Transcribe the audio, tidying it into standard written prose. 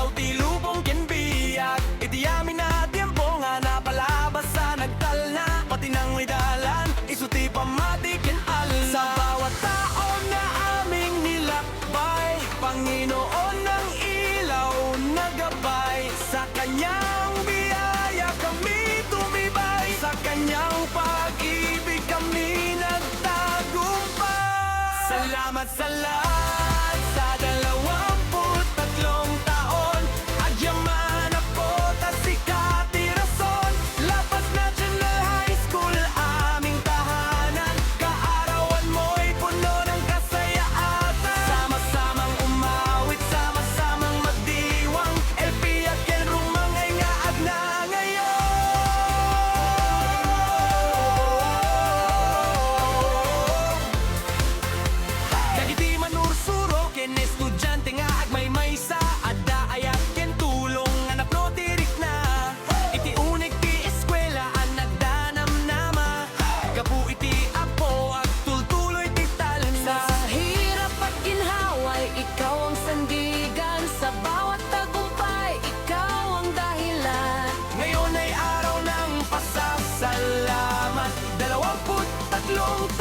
ilaw ti lubong ken biyak. Iti amin na tiempo nga napalabas sa nagtal na. Pati nang idalan, isuti pamati ken alna. Sa bawat tao na aming nilakbay, Panginoon ng ilaw nagabay. Sa kanyang biyaya kami tumibay, sa kanyang pag-ibig kami nagtagumpay. Salamat sa lahat sa 23 taon. Agyaman ako ta sikat ti rason. Lapas National High School aming tahanan. Kaarawan mo'y puno ng kasayaan. Sama-samang umawit, sama-samang magdiwang. LP at ken rumangay nga agna ngayon. Dagiti manursuro ken estudyante nga agmay-maysa. Adda ayat ken tulong nga napno tirik na. Iti unig ti eskwela an nagdanamnama. Gapu iti apo ag tultuloy ti talna. Sa hirap at ginhaway, ikaw ang sandigan. Sa bawat tagumpay, ikaw ang dahilan. Ngayon ay araw ng pasasalamat. 23